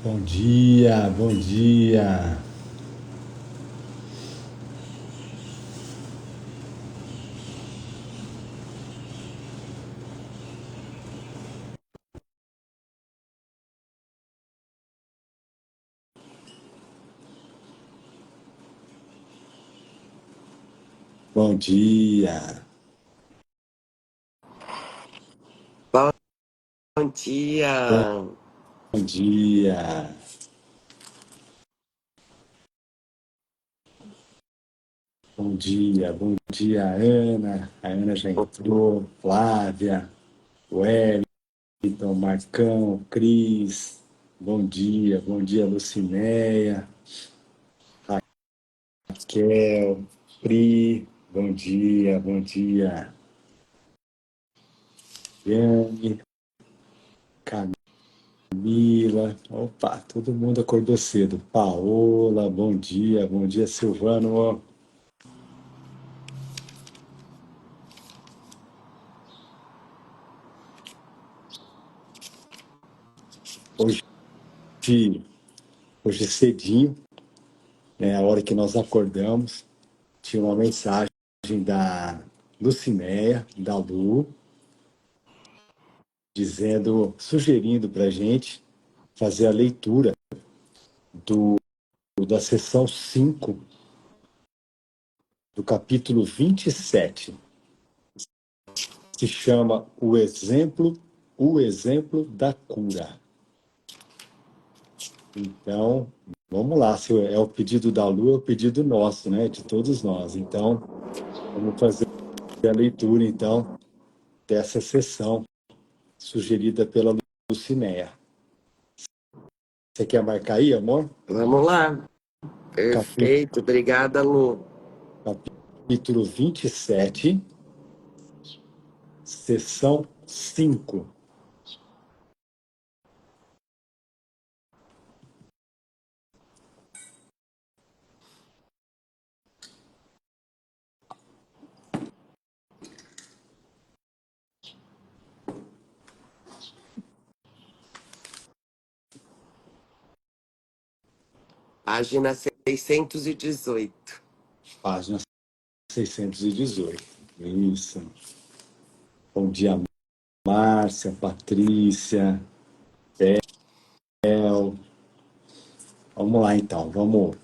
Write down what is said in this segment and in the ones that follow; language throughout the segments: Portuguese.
Bom dia, bom dia. Bom dia. Bom dia! Bom dia. Bom dia, Ana. A Ana já entrou. Flávia, Wellington, Marcão, Cris. Bom dia, Lucinéia, Raquel, Pri. Bom dia. Yane, Camila. Opa, todo mundo acordou cedo. Paola, bom dia, Silvano. Hoje, hoje cedinho, né, a hora que nós acordamos, tinha uma mensagem da Lucinéia, da Lu, sugerindo para a gente fazer a leitura da sessão 5 do capítulo 27. Se chama o exemplo da cura. Então, vamos lá, se é o pedido da Lu, é o pedido nosso, né, de todos nós. Então, vamos fazer a leitura, então, dessa sessão sugerida pela Lucinéia. Você quer marcar aí, amor? Vamos lá. Perfeito. Obrigada, Lu. Capítulo 27, sessão 5. Página 618. Página 618. Isso. Bom dia, Márcia, Patrícia, El. Vamos lá, então. Vamos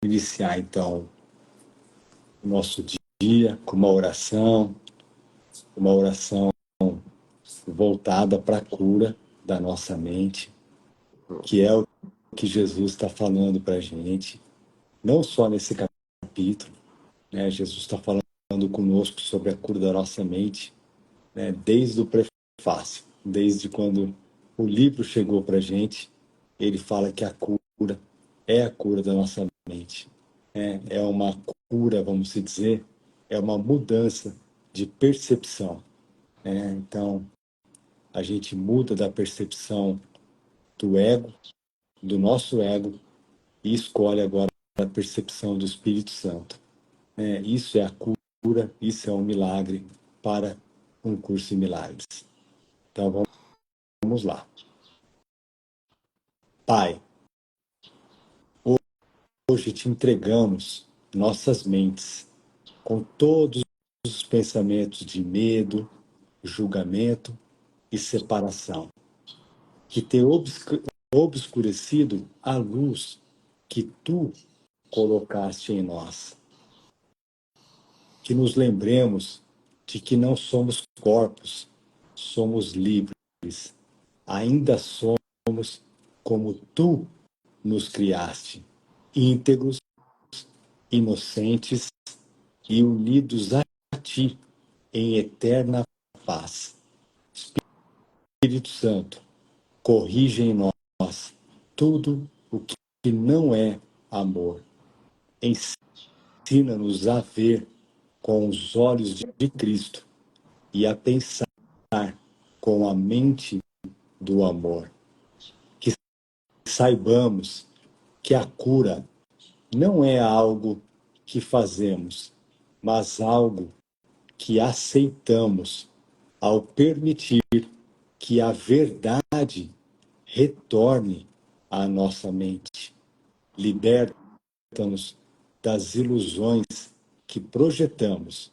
iniciar, então, o nosso dia com uma oração voltada para a cura da nossa mente, que é o que Jesus está falando para a gente, não só nesse capítulo, né? Jesus está falando conosco sobre a cura da nossa mente, né? Desde o prefácio, desde quando o livro chegou para a gente, ele fala que a cura é a cura da nossa mente. É uma cura, vamos dizer, é uma mudança de percepção. Então, a gente muda da percepção do ego, do nosso ego, e escolhe agora a percepção do Espírito Santo. Isso é a cura, isso é um milagre para um curso em milagres. Então vamos lá. Pai, hoje te entregamos nossas mentes com todos os pensamentos de medo, julgamento e separação, que tem obscurecido a luz que tu colocaste em nós. Que nos lembremos de que não somos corpos, somos livres. Ainda somos como tu nos criaste, íntegros, inocentes e unidos a ti em eterna paz. Espírito Santo, corrige em nós tudo o que não é amor. Ensina-nos a ver com os olhos de Cristo e a pensar com a mente do amor. Que saibamos que a cura não é algo que fazemos, mas algo que aceitamos ao permitir que a verdade retorne à nossa mente, liberta-nos das ilusões que projetamos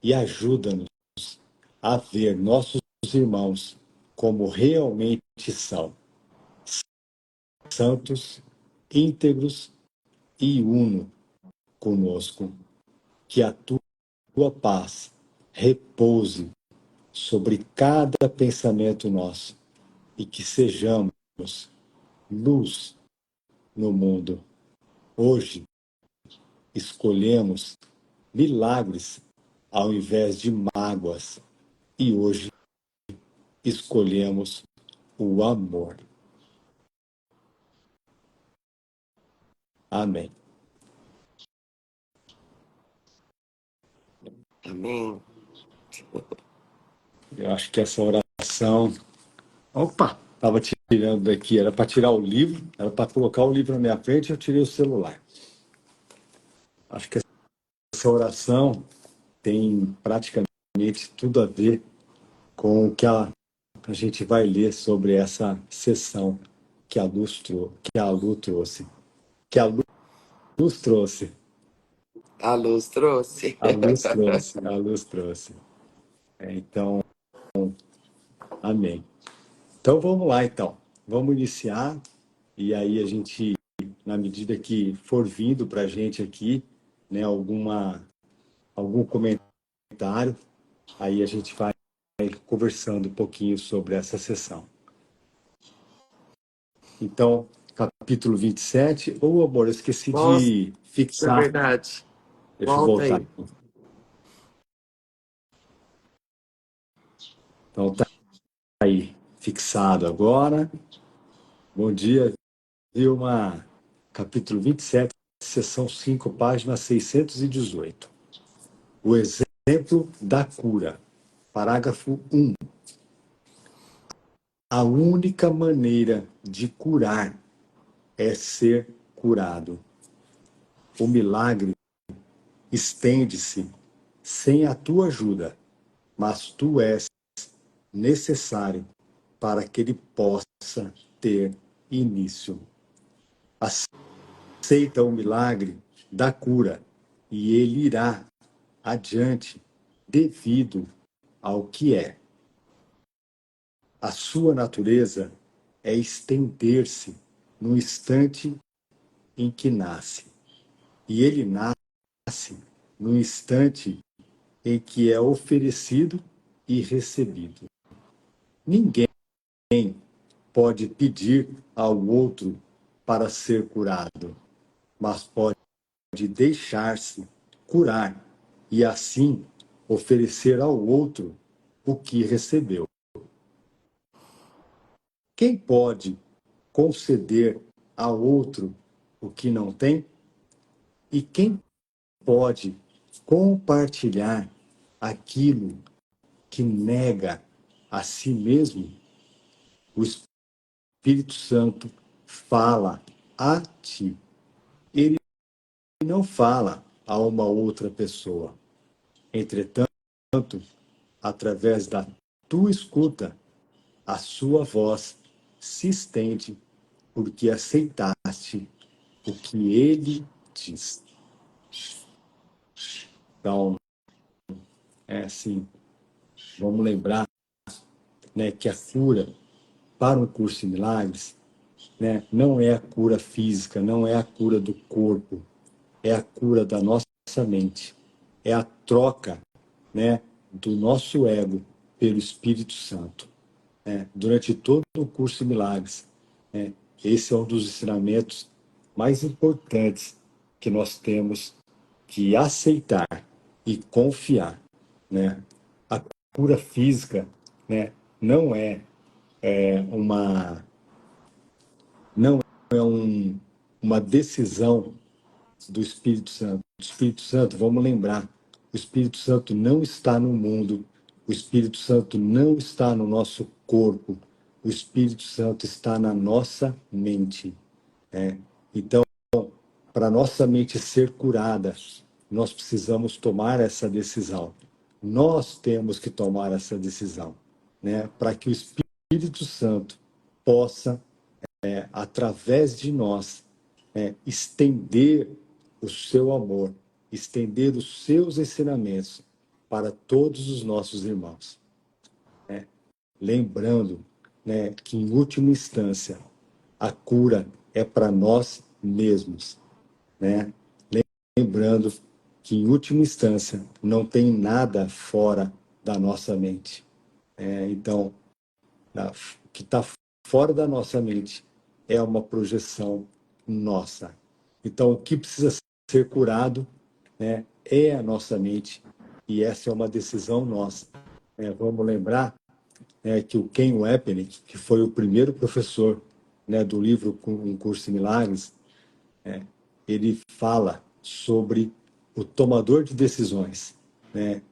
e ajuda-nos a ver nossos irmãos como realmente são, santos, íntegros e uno conosco. Que a tua paz repouse sobre cada pensamento nosso e que sejamos luz no mundo. Hoje escolhemos milagres ao invés de mágoas e hoje escolhemos o amor. Amém. Amém. Eu acho que essa oração... Opa! Estava tirando daqui, era para tirar o livro, era para colocar o livro na minha frente, eu tirei o celular. Acho que essa oração tem praticamente tudo a ver com o que a gente vai ler sobre essa sessão que a Lu trouxe. Que a luz trouxe. A luz trouxe. A luz trouxe. A luz trouxe. Então, amém. Então vamos lá, então. Vamos iniciar e aí a gente, na medida que for vindo para a gente aqui, né, algum comentário, aí a gente vai conversando um pouquinho sobre essa sessão. Então, capítulo 27. Ô, amor, eu esqueci Nossa, de é fixar. verdade. Deixa eu Volta voltar. aí. Então, tá aí, fixado agora. Bom dia, Vilma. Capítulo 27, seção 5, página 618. O exemplo da cura. Parágrafo 1. A única maneira de curar é ser curado. O milagre estende-se sem a tua ajuda, mas tu és necessário para que ele possa ter início. Aceita o milagre da cura e ele irá adiante devido ao que é. A sua natureza é estender-se no instante em que nasce. E ele nasce no instante em que é oferecido e recebido. Ninguém pode pedir ao outro para ser curado, mas pode deixar-se curar e assim oferecer ao outro o que recebeu. Quem pode conceder ao outro o que não tem? E quem pode compartilhar aquilo que nega a si mesmo? O Espírito Santo fala a ti. Ele não fala a uma outra pessoa. Entretanto, através da tua escuta, a sua voz se estende porque aceitaste o que ele diz. Então, é assim, vamos lembrar, né, que a cura para um curso de milagres, né, não é a cura física, não é a cura do corpo, é a cura da nossa mente, é a troca, né, do nosso ego pelo Espírito Santo. Durante todo o curso de milagres, né, esse é um dos ensinamentos mais importantes que nós temos que aceitar e confiar, né? A cura física, né, não é uma não é uma decisão do Espírito Santo. O Espírito Santo, vamos lembrar, o Espírito Santo não está no mundo, o Espírito Santo não está no nosso corpo, o Espírito Santo está na nossa mente. Então, para nossa mente ser curada, nós precisamos tomar essa decisão. Nós temos que tomar essa decisão, né? Para que o Espírito Santo possa através de nós, estender o seu amor, estender os seus ensinamentos para todos os nossos irmãos. Lembrando, que, em última instância, a cura é para nós mesmos. Né? Lembrando que, em última instância, não tem nada fora da nossa mente. Então, o que está fora da nossa mente é uma projeção nossa. Então, o que precisa ser curado, é a nossa mente, e essa é uma decisão nossa. Vamos lembrar, que o Ken Wapnick, que foi o primeiro professor, do livro Um Curso em Milagres, ele fala sobre o tomador de decisões,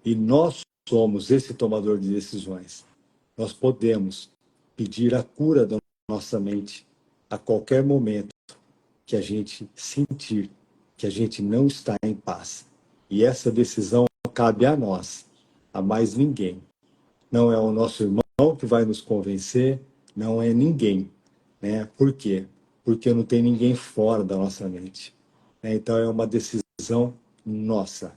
e nós somos esse tomador de decisões. Nós podemos pedir a cura da nossa mente a qualquer momento que a gente sentir que a gente não está em paz. E essa decisão cabe a nós, a mais ninguém. Não é o nosso irmão que vai nos convencer, não é ninguém. Por quê? Porque não tem ninguém fora da nossa mente. Então é uma decisão nossa.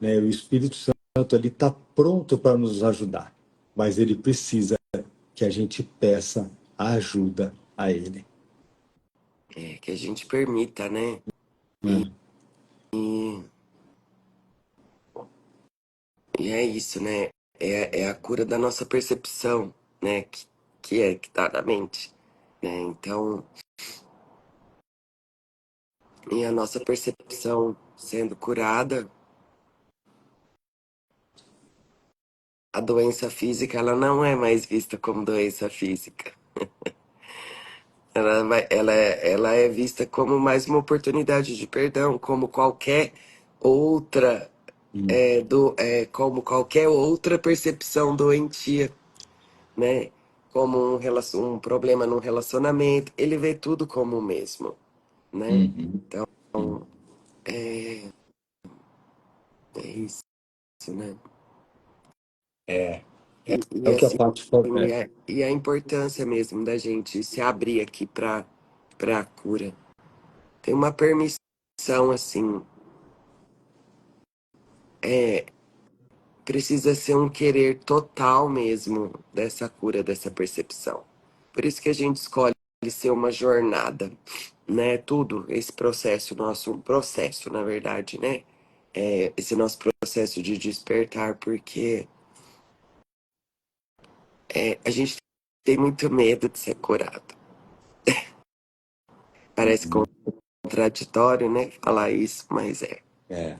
O Espírito Santo ele está pronto para nos ajudar, mas ele precisa que a gente peça a ajuda a ele. Que a gente permita, né? Hum. E, e é isso, né? É a cura da nossa percepção, né? Que tá na mente, né? Então, e a nossa percepção sendo curada, a doença física, ela não é mais vista como doença física. Ela é vista como mais uma oportunidade de perdão, como qualquer outra, como qualquer outra percepção doentia, né? Como um problema num relacionamento, ele vê tudo como o mesmo, né? Uhum. Então, é isso, né? É, E é o que a assim, Paty falou. e a importância mesmo da gente se abrir aqui para a cura. Tem uma permissão, assim, precisa ser um querer total mesmo dessa cura, dessa percepção. Por isso que a gente escolhe ser uma jornada, né? Tudo, esse processo nosso, um processo, na verdade, né? Esse nosso processo de despertar, porque a gente tem muito medo de ser curado. Parece Uhum. contraditório, né? Falar isso, mas é. É.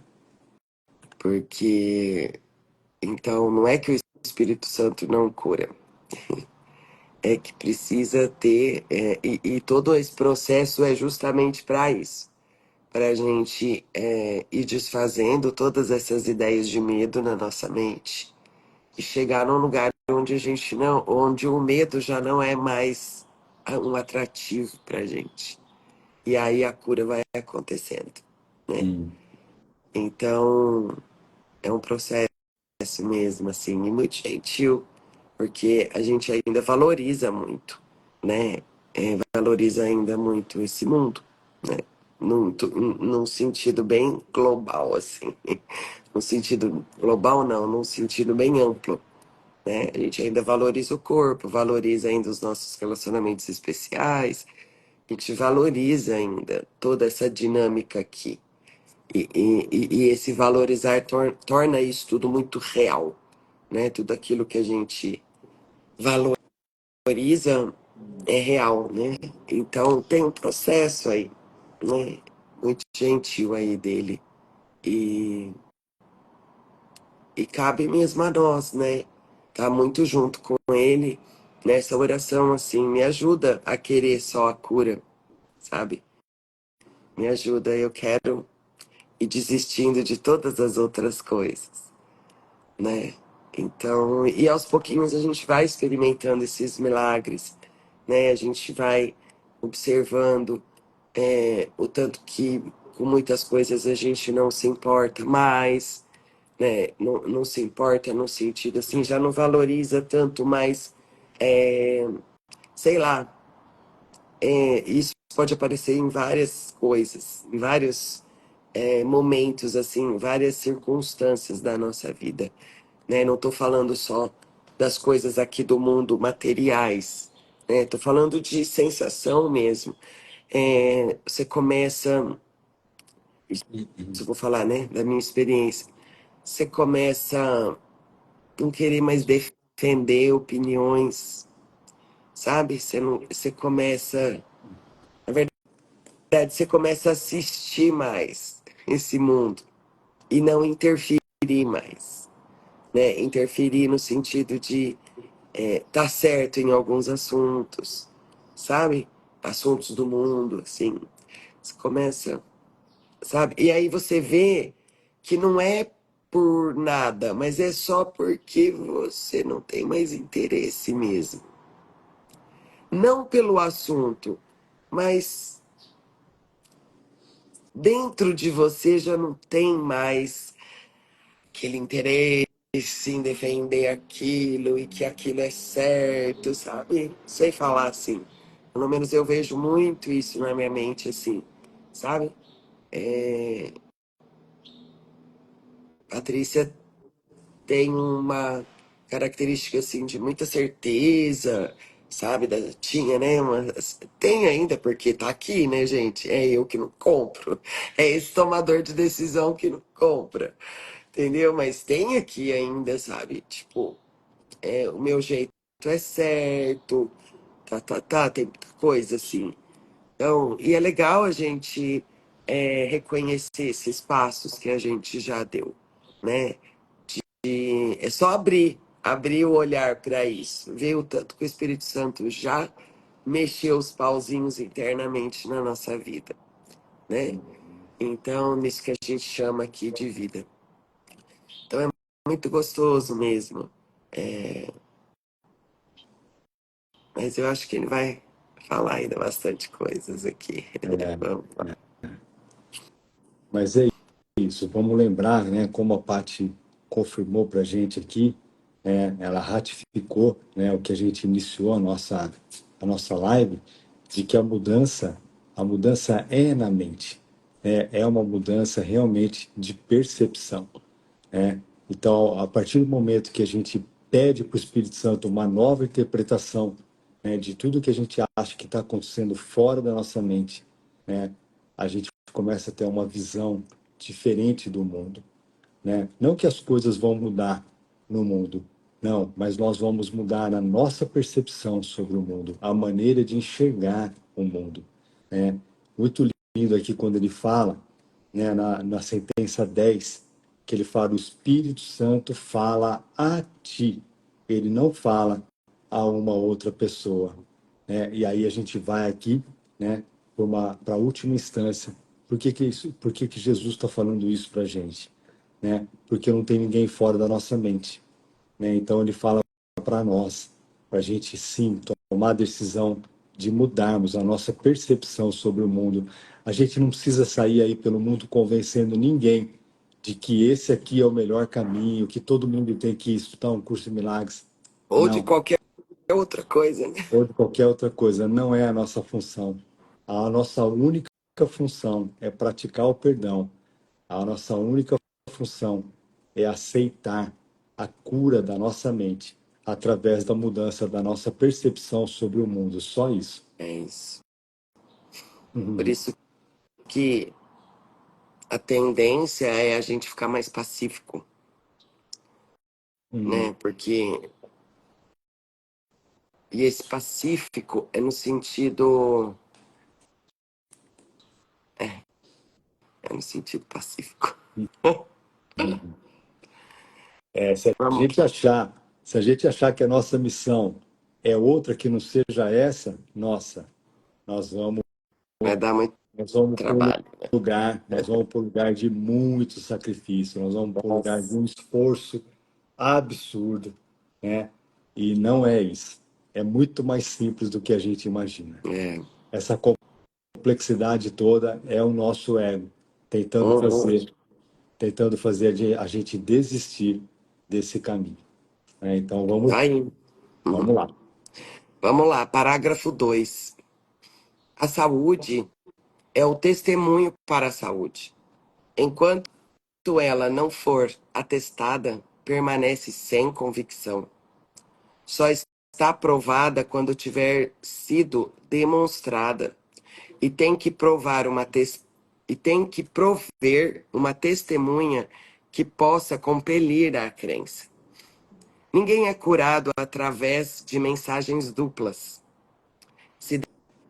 Porque, então, não é que o Espírito Santo não cura, é que precisa ter, e todo esse processo é justamente para isso, para a gente ir desfazendo todas essas ideias de medo na nossa mente e chegar num lugar onde a gente não, onde o medo já não é mais um atrativo para a gente. E aí a cura vai acontecendo, né? Hum. Então, é um processo mesmo, assim, e muito gentil, porque a gente ainda valoriza muito, né? Valoriza ainda muito esse mundo, né? Num sentido bem global, assim. Num sentido global, não, num sentido bem amplo, né? A gente ainda valoriza o corpo, valoriza ainda os nossos relacionamentos especiais, a gente valoriza ainda toda essa dinâmica aqui. E esse valorizar torna isso tudo muito real, né? Tudo aquilo que a gente valoriza é real, né? Então tem um processo aí, né? Muito gentil aí dele. E, e cabe mesmo a nós, né? Tá muito junto com ele nessa oração, assim, me ajuda a querer só a cura, sabe? Me ajuda, eu quero ir desistindo de todas as outras coisas, né? Então, e aos pouquinhos a gente vai experimentando esses milagres, né? A gente vai observando o tanto que com muitas coisas a gente não se importa mais, né? Não se importa no sentido assim, já não valoriza tanto mais, sei lá, Isso pode aparecer em várias coisas, em vários momentos, assim, várias circunstâncias da nossa vida, né? Não estou falando só das coisas aqui do mundo materiais, né? Estou falando de sensação mesmo. Você começa, isso eu vou falar, né, da minha experiência. Você começa a não querer mais defender opiniões, sabe? Você não, você começa, na verdade, você começa a assistir mais esse mundo e não interferir mais, né? Interferir no sentido de tá certo em alguns assuntos, sabe? Assuntos do mundo, assim. Você começa, sabe? E aí você vê que não é por nada, mas é só porque você não tem mais interesse mesmo. Não pelo assunto, mas dentro de você já não tem mais aquele interesse em defender aquilo e que aquilo é certo, sabe? Sei falar assim. Pelo menos eu vejo muito isso na minha mente, assim, sabe? Patrícia tem uma característica, assim, de muita certeza, sabe? Tinha, né? Tem ainda, porque tá aqui, né, gente? É eu que não compro. É esse tomador de decisão que não compra. Entendeu? Mas tem aqui ainda, sabe? Tipo, o meu jeito é certo, tem muita coisa assim. Então, e é legal a gente reconhecer esses passos que a gente já deu, né? E é só abrir o olhar para isso, ver o tanto que o Espírito Santo já mexeu os pauzinhos internamente na nossa vida, né? Então, nisso que a gente chama aqui de vida. Então, é muito gostoso mesmo. Mas eu acho que ele vai falar ainda bastante coisas aqui. É, Vamos lá. mas é isso, vamos lembrar, né, como a Paty confirmou para a gente aqui, ela ratificou, né, o que a gente iniciou a nossa live, de que a mudança é na mente, é uma mudança realmente de percepção, né? Então, a partir do momento que a gente pede para o Espírito Santo uma nova interpretação, né, de tudo que a gente acha que está acontecendo fora da nossa mente, né, a gente começa a ter uma visão diferente do mundo, né? Não que as coisas vão mudar no mundo, não, mas nós vamos mudar a nossa percepção sobre o mundo, a maneira de enxergar o mundo, né? Muito lindo aqui quando ele fala, né, na sentença 10, que ele fala: o Espírito Santo fala a ti, ele não fala a uma outra pessoa, né? E aí a gente vai aqui, né, para a última instância. Por que que Jesus está falando isso para a gente? Né? Porque não tem ninguém fora da nossa mente, né? Então ele fala para nós, para a gente sim tomar a decisão de mudarmos a nossa percepção sobre o mundo. A gente não precisa sair aí pelo mundo convencendo ninguém de que esse aqui é o melhor caminho, que todo mundo tem que estudar um curso de milagres. Ou de Não, qualquer outra coisa, né? ou de qualquer outra coisa, não é a nossa função. A nossa única função é praticar o perdão. A nossa única função é aceitar a cura da nossa mente através da mudança da nossa percepção sobre o mundo. Só isso. É isso. Por Uhum. isso que a tendência é a gente ficar mais pacífico, Uhum. né? Porque. E esse pacífico é no sentido. É no sentido pacífico. Uhum. Se a Vamos. gente achar, se a gente achar que a nossa missão é outra que não seja essa, nossa, nós vamos, Vai dar muito nós vamos para um trabalho. lugar, nós vamos para um lugar de muito sacrifício, nós vamos para um lugar de Nossa. um esforço absurdo, né? E não é isso. É muito mais simples do que a gente imagina. É. Essa complexidade toda é o nosso ego tentando Uhum. fazer, tentando fazer a gente desistir desse caminho, né? Então vamos, Tá aí. vamos lá. Vamos lá, parágrafo 2. A saúde é o testemunho para a saúde. Enquanto ela não for atestada, permanece sem convicção. Só está provada quando tiver sido demonstrada e tem que prover uma testemunha que possa compelir a crença. Ninguém é curado através de mensagens duplas. Se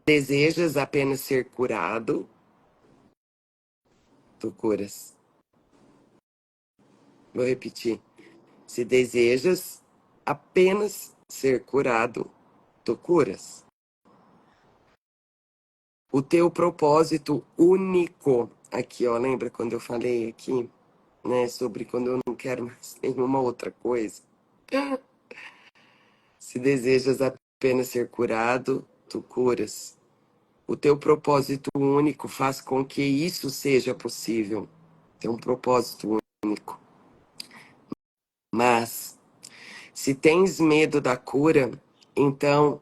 desejas apenas ser curado, tu curas. Vou repetir. Se desejas apenas ser curado, tu curas. O teu propósito único, aqui ó, lembra quando eu falei aqui, né, sobre quando eu não quero mais nenhuma outra coisa? Se desejas apenas ser curado, tu curas. O teu propósito único faz com que isso seja possível. Tem um propósito único. Mas, se tens medo da cura, então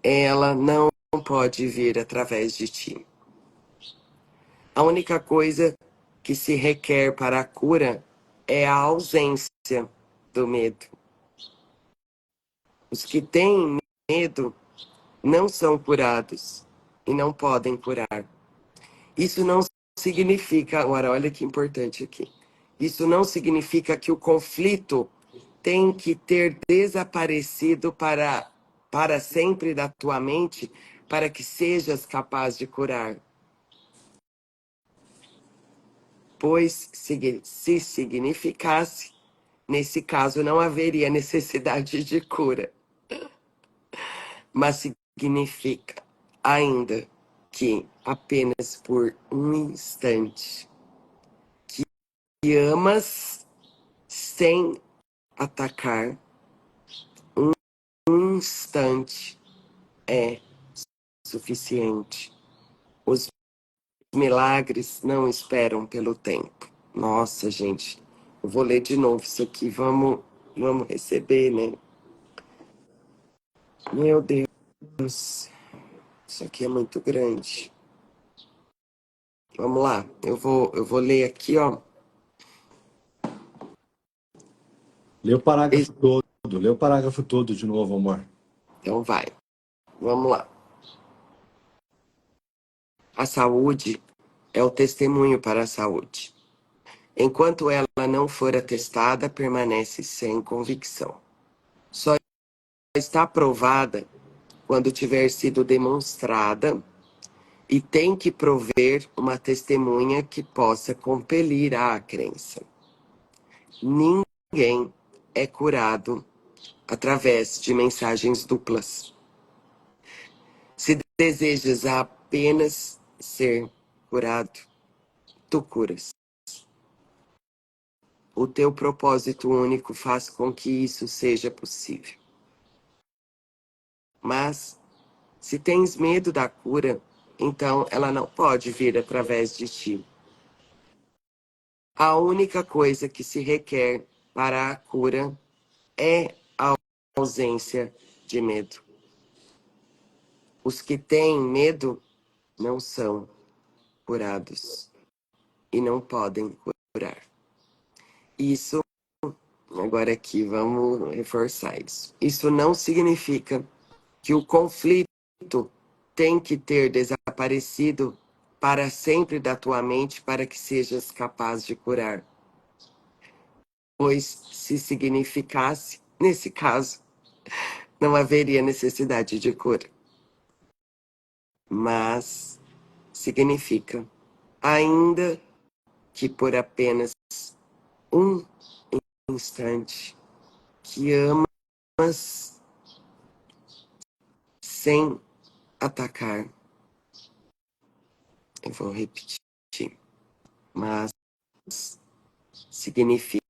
ela não pode vir através de ti. A única coisa que se requer para a cura é a ausência do medo. Os que têm medo não são curados e não podem curar. Isso não significa, agora olha que importante aqui. Isso não significa que o conflito tem que ter desaparecido para sempre da tua mente para que sejas capaz de curar. Pois se significasse, nesse caso não haveria necessidade de cura. Mas significa ainda que apenas por um instante que amas sem atacar, um instante é suficiente. Os milagres não esperam pelo tempo. Nossa, gente, eu vou ler de novo isso aqui. Vamos receber, né? Meu Deus, isso aqui é muito grande. Vamos lá, eu vou ler aqui, ó. Lê o parágrafo todo de novo, amor. Então vai, vamos lá. A saúde é o testemunho para a saúde. Enquanto ela não for atestada, permanece sem convicção. Só está provada quando tiver sido demonstrada e tem que prover uma testemunha que possa compelir a crença. Ninguém é curado através de mensagens duplas. Se desejas apenas ser curado, tu curas. O teu propósito único faz com que isso seja possível. Mas, se tens medo da cura, então ela não pode vir através de ti. A única coisa que se requer para a cura é a ausência de medo. Os que têm medo não são curados e não podem curar. Isso, agora aqui, vamos reforçar isso. Isso não significa que o conflito tem que ter desaparecido para sempre da tua mente para que sejas capaz de curar. Pois, se significasse, nesse caso, não haveria necessidade de cura. Mas significa, ainda que por apenas um instante, que amas sem atacar. Eu vou repetir. Mas significa,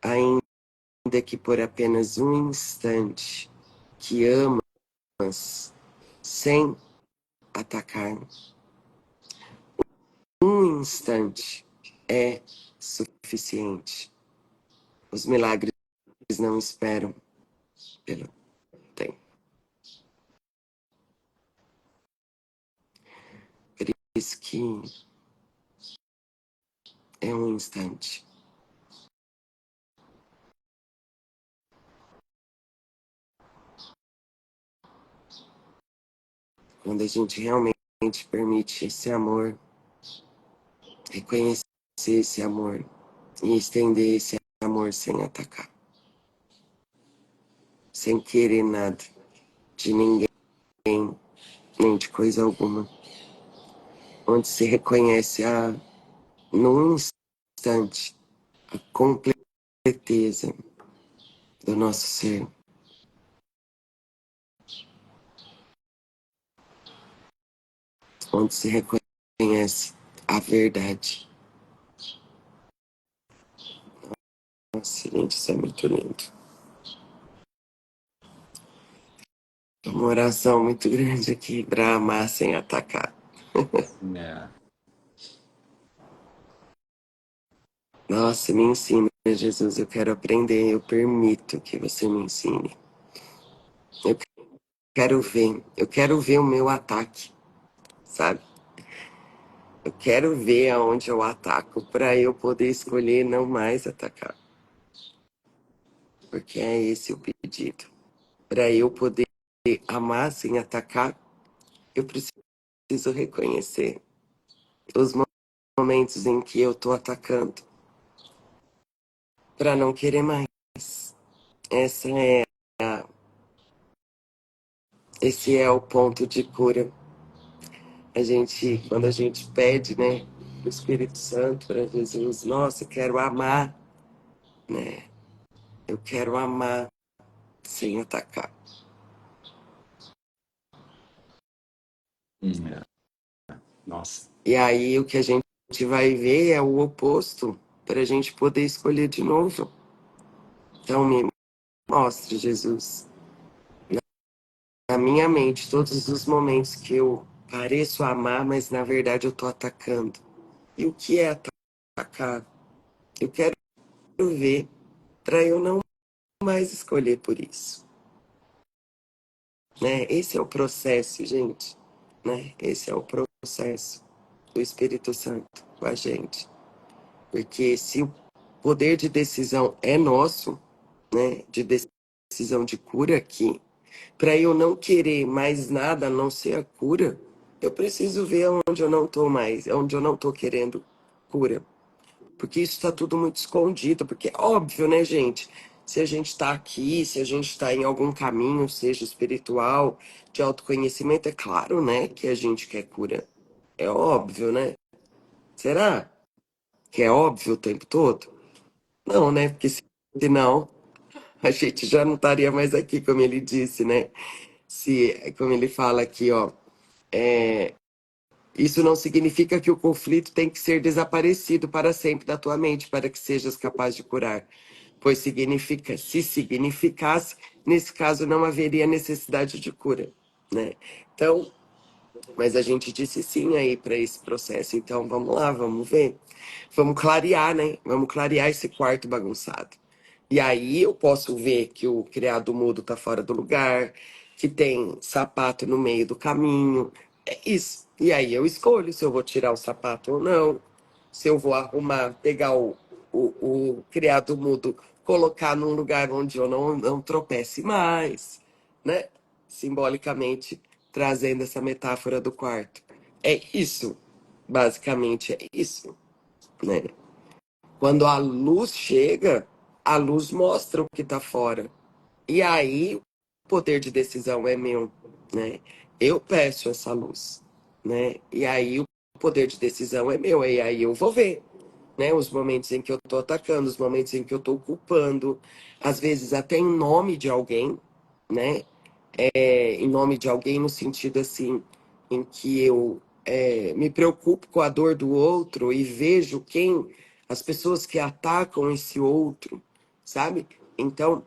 ainda que por apenas um instante, que amas sem atacar. Um instante é suficiente. Os milagres não esperam pelo tempo. que é um instante. Quando a gente realmente permite esse amor, reconhecer esse amor e estender esse amor sem atacar, sem querer nada de ninguém, nem de coisa alguma. Onde se reconhece num instante a completeza do nosso ser. Onde se reconhece a verdade. Nossa, gente, isso é muito lindo. Uma oração muito grande aqui para amar sem atacar. É. Nossa, me ensina, Jesus, eu quero aprender, eu permito que você me ensine. Eu quero ver o meu ataque, sabe? Eu quero ver aonde eu ataco para eu poder escolher não mais atacar. Porque é esse o pedido. Para eu poder amar sem atacar, eu preciso reconhecer os momentos em que eu tô atacando para não querer mais. Essa é a, esse é o ponto de cura. Quando a gente pede, né, o Espírito Santo para Jesus, nossa, eu quero amar, né? Eu quero amar sem atacar. É. Nossa. E aí o que a gente vai ver é o oposto para a gente poder escolher de novo. Então me mostre, Jesus, na minha mente, todos os momentos que eu pareço amar, mas na verdade eu tô atacando. E o que é atacar? Eu quero ver para eu não mais escolher por isso. Né? Esse é o processo, gente. Né? Esse é o processo do Espírito Santo com a gente. Porque se o poder de decisão é nosso, né, de decisão de cura aqui, para eu não querer mais nada a não ser a cura, eu preciso ver onde eu não tô mais, onde eu não tô querendo cura. Porque isso está tudo muito escondido, porque é óbvio, né, gente? Se a gente está aqui, se a gente está em algum caminho, seja espiritual, de autoconhecimento, é claro, né, que a gente quer cura. É óbvio, né? Será que é óbvio o tempo todo? Não, né? Porque senão a gente já não estaria mais aqui, como ele disse, né? Se, como ele fala aqui, ó, isso não significa que o conflito tem que ser desaparecido para sempre da tua mente, para que sejas capaz de curar. Pois significa, se significasse, nesse caso não haveria necessidade de cura, né? Então, mas a gente disse sim aí para esse processo. Então, vamos lá, vamos ver. Vamos clarear, né? Vamos clarear esse quarto bagunçado. E aí eu posso ver que o criado mudo tá fora do lugar, que tem sapato no meio do caminho. É isso. E aí eu escolho se eu vou tirar o sapato ou não, se eu vou arrumar, pegar o criado mudo, colocar num lugar onde eu não tropece mais, né? Simbolicamente trazendo essa metáfora do quarto. É isso, basicamente é isso, né? Quando a luz chega, a luz mostra o que está fora. E aí o poder de decisão é meu, né? Eu peço essa luz, né? E aí o poder de decisão é meu, e aí eu vou ver, né? Os momentos em que eu tô atacando, os momentos em que eu tô culpando, às vezes até em nome de alguém, né? Em nome de alguém no sentido assim, em que eu me preocupo com a dor do outro e vejo as pessoas que atacam esse outro, sabe? Então,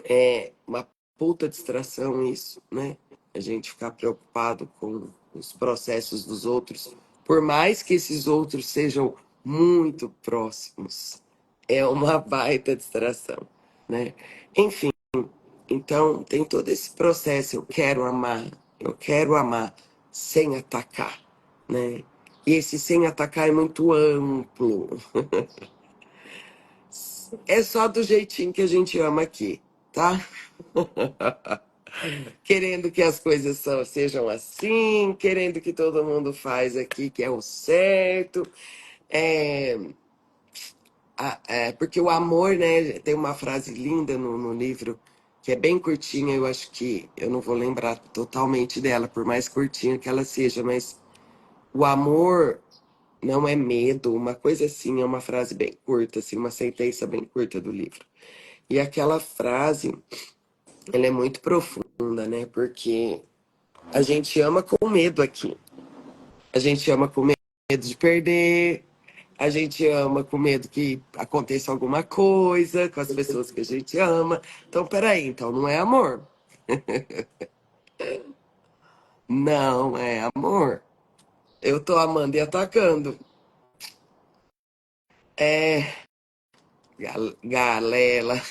é uma puta distração isso, né? A gente ficar preocupado com os processos dos outros, por mais que esses outros sejam muito próximos, é uma baita distração, né? Enfim, então tem todo esse processo, eu quero amar sem atacar, né? E esse sem atacar é muito amplo. É só do jeitinho que a gente ama aqui, tá? Querendo que as coisas sejam assim, querendo que todo mundo faz aqui que é o certo. É, porque o amor, né? Tem uma frase linda no livro, que é bem curtinha, eu acho que eu não vou lembrar totalmente dela, por mais curtinha que ela seja, mas o amor não é medo, uma coisa assim, é uma frase bem curta, assim, uma sentença bem curta do livro. E aquela frase, ela é muito profunda, né? Porque a gente ama com medo aqui. A gente ama com medo de perder. A gente ama com medo que aconteça alguma coisa com as pessoas que a gente ama. Então, peraí, então não é amor. Não é amor. Eu tô amando e atacando. É, galela.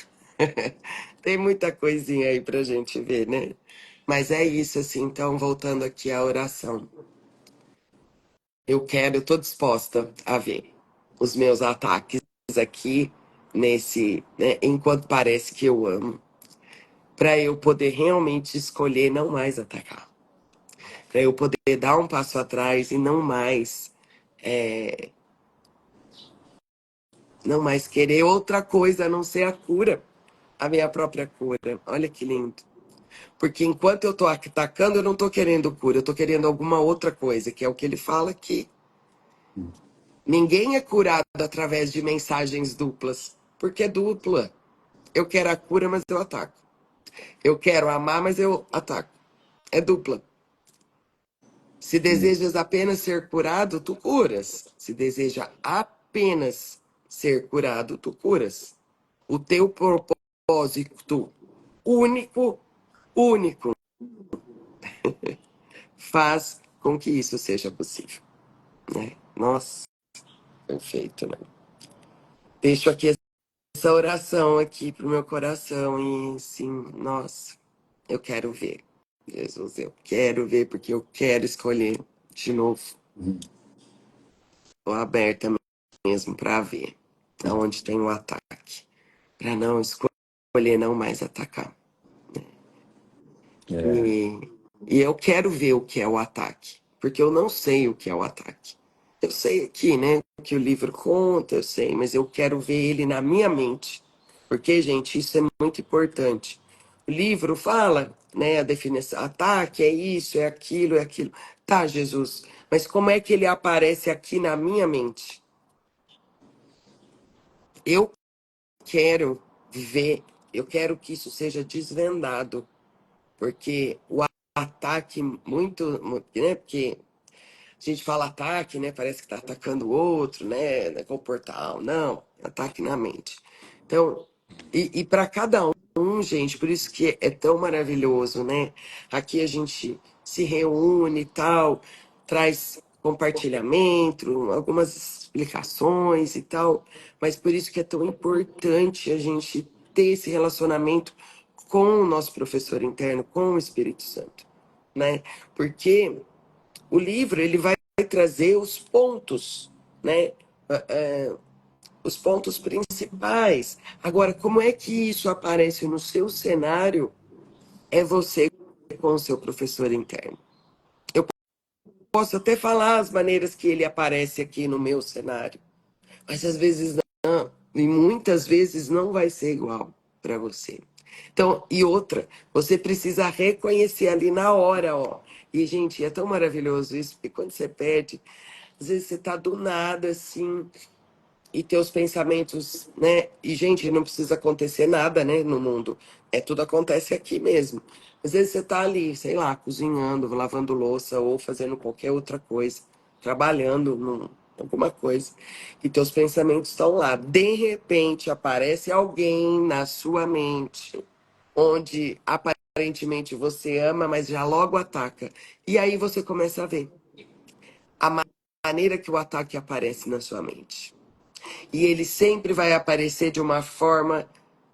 Tem muita coisinha aí pra gente ver, né? Mas é isso, assim. Então, voltando aqui à oração. Eu tô disposta a ver os meus ataques aqui nesse, né, enquanto parece que eu amo, para eu poder realmente escolher não mais atacar, para eu poder dar um passo atrás e é, não mais querer outra coisa a não ser a cura, a minha própria cura. Olha que lindo. Porque enquanto eu tô atacando, eu não tô querendo cura, eu tô querendo alguma outra coisa, que é o que ele fala aqui. Ninguém é curado através de mensagens duplas, porque é dupla. Eu quero a cura, mas eu ataco. Eu quero amar, mas eu ataco. É dupla. Se desejas apenas ser curado, tu curas. Se deseja apenas ser curado, tu curas. O teu propósito único, único, faz com que isso seja possível, né? Nossa, perfeito, né? Deixo aqui essa oração aqui pro meu coração e sim, nossa, eu quero ver. Jesus, eu quero ver porque eu quero escolher de novo. Tô aberta mesmo para ver aonde tem o ataque, para não escolher não mais atacar. É. E eu quero ver o que é o ataque, porque eu não sei o que é o ataque. Eu sei aqui, né, que o livro conta, eu sei, mas eu quero ver ele na minha mente. Porque, gente, isso é muito importante. O livro fala, né, a definição, ataque é isso, é aquilo, é aquilo. Tá, Jesus, mas como é que ele aparece aqui na minha mente? Eu quero ver, eu quero que isso seja desvendado, porque o ataque né, porque a gente fala ataque, né? Parece que tá atacando o outro, né? Com o portal. Não, ataque na mente. Então, e para cada um, gente, por isso que é tão maravilhoso, né? Aqui a gente se reúne e tal, traz compartilhamento, algumas explicações e tal, mas por isso que é tão importante a gente ter esse relacionamento com o nosso professor interno, com o Espírito Santo, né? Porque o livro ele vai trazer os pontos, né? Os pontos principais. Agora, como é que isso aparece no seu cenário? É você com o seu professor interno. Eu posso até falar as maneiras que ele aparece aqui no meu cenário, mas às vezes não, e muitas vezes não vai ser igual para você. Então, e outra, você precisa reconhecer ali na hora, ó. E, gente, é tão maravilhoso isso, porque quando você pede, às vezes você tá do nada, assim, e teus pensamentos, né? E, gente, não precisa acontecer nada, né, no mundo. Tudo acontece aqui mesmo. Às vezes você tá ali, sei lá, cozinhando, lavando louça ou fazendo qualquer outra coisa, trabalhando alguma coisa, e teus pensamentos estão lá. De repente aparece alguém na sua mente, onde aparentemente você ama, mas já logo ataca. E aí você começa a ver a maneira que o ataque aparece na sua mente. E ele sempre vai aparecer de uma forma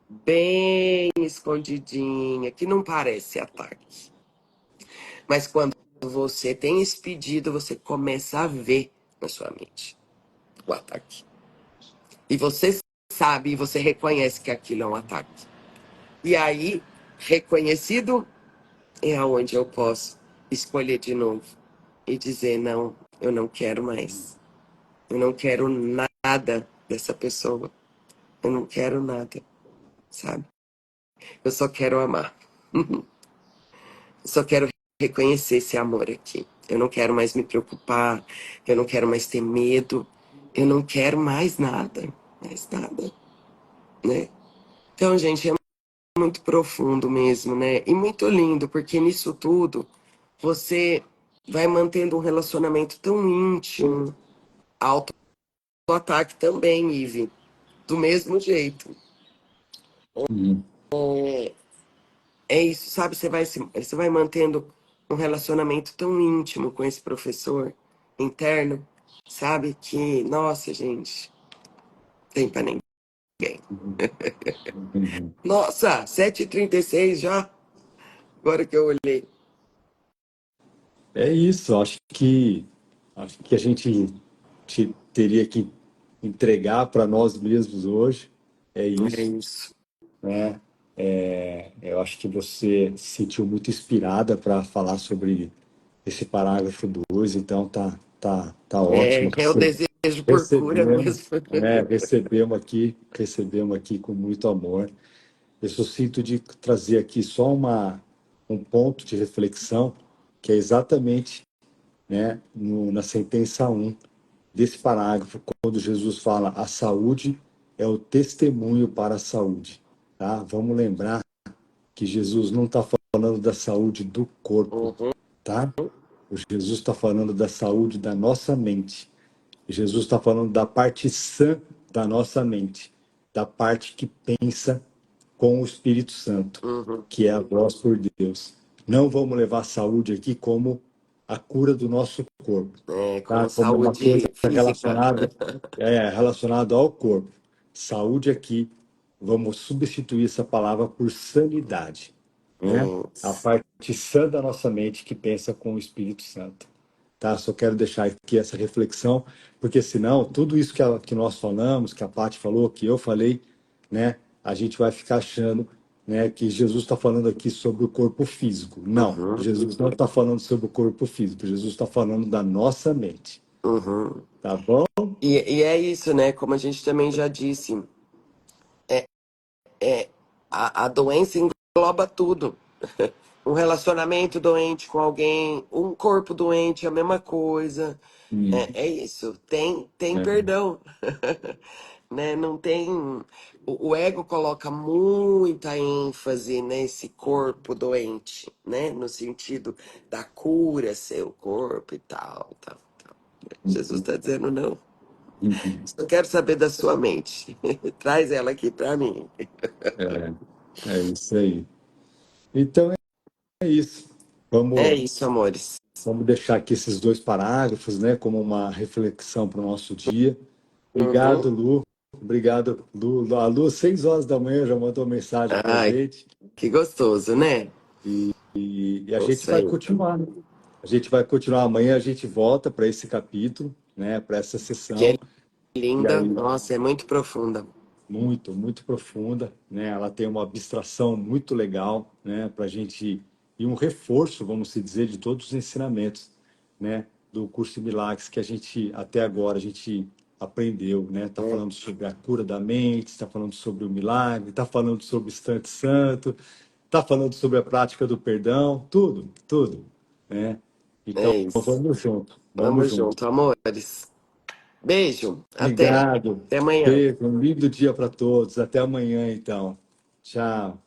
bem escondidinha, que não parece ataque. Mas quando você tem esse pedido, você começa a ver na sua mente, o ataque. E você sabe, e você reconhece que aquilo é um ataque. E aí, reconhecido, é aonde eu posso escolher de novo e dizer: não, eu não quero mais. Eu não quero nada dessa pessoa. Eu não quero nada, sabe? Eu só quero amar. Eu só quero reconhecer esse amor aqui. Eu não quero mais me preocupar. Eu não quero mais ter medo. Eu não quero mais nada, né? Então, gente, é muito profundo mesmo, né? E muito lindo, porque nisso tudo você vai mantendo um relacionamento tão íntimo. Auto-ataque também, Ive. Do mesmo jeito. Uhum. É isso, sabe? Você vai mantendo um relacionamento tão íntimo com esse professor interno, sabe? Que, nossa, gente, tem pra ninguém. Uhum. Entendi. Nossa, 7h36 já? Agora que eu olhei. É isso, acho que a gente teria que entregar para nós mesmos hoje. É É isso, isso. né? Eu acho que você se sentiu muito inspirada para falar sobre esse parágrafo 2, então tá ótimo. É o desejo por cura Recebemos, mesmo. né? Recebemos aqui com muito amor. Eu só sinto de trazer aqui só um ponto de reflexão, que é exatamente, né, na sentença um desse parágrafo, quando Jesus fala a saúde é o testemunho para a saúde, tá? Vamos lembrar que Jesus não está falando da saúde do corpo, Uhum, tá? O Jesus está falando da saúde da nossa mente. Jesus está falando da parte sã da nossa mente, da parte que pensa com o Espírito Santo, uhum. que é a voz por Deus. Não vamos levar a saúde aqui como a cura do nosso corpo, É, tá? como Como uma coisa saúde física. relacionada ao corpo. Saúde aqui, vamos substituir essa palavra por sanidade, né? A É, parte sã da nossa mente que pensa com o Espírito Santo, tá? Só quero deixar aqui essa reflexão, porque senão tudo isso que nós falamos, que a Paty falou, que eu falei, né? A gente vai ficar achando, né, que Jesus está falando aqui sobre o corpo físico. Não, uhum, Jesus não está falando sobre o corpo físico. Jesus está falando da nossa mente, uhum. tá bom? E é isso, né? Como a gente também já disse, é, a doença engloba tudo. Um relacionamento doente com alguém, um corpo doente, a mesma coisa. É isso. Tem É. perdão. Né? Não tem. O ego coloca muita ênfase nesse corpo doente, né? No sentido da cura, seu corpo e tal, tal, tal. Jesus está dizendo não. Só quero saber da sua mente. Traz ela aqui para mim. É isso aí. Então é isso. É Vamos, isso, amores. vamos deixar aqui esses dois parágrafos, né, como uma reflexão para o nosso dia. Uhum. Obrigado, Lu. Obrigado, Lu. A Lu, 6 horas da manhã, já mandou mensagem para Ai, gente. que gostoso, né? E a É gente isso vai aí. continuar, né? A gente vai continuar amanhã, a gente volta para esse capítulo, né, para essa Que é sessão. E linda. aí, Nossa, é muito profunda. muito profunda, né? Ela tem uma abstração muito legal, né? Para a gente e um reforço, vamos se dizer, de todos os ensinamentos, né? Do curso de milagres que a gente até agora a gente aprendeu, né? Está É, falando sobre a cura da mente, está falando sobre o milagre, está falando sobre o instante santo, está falando sobre a prática do perdão, tudo, né? Então é isso. vamos junto, vamos Vamos junto. junto, amores. Beijo. Até. Obrigado. Até amanhã. Beijo, um lindo dia para todos. Até amanhã, então. Tchau.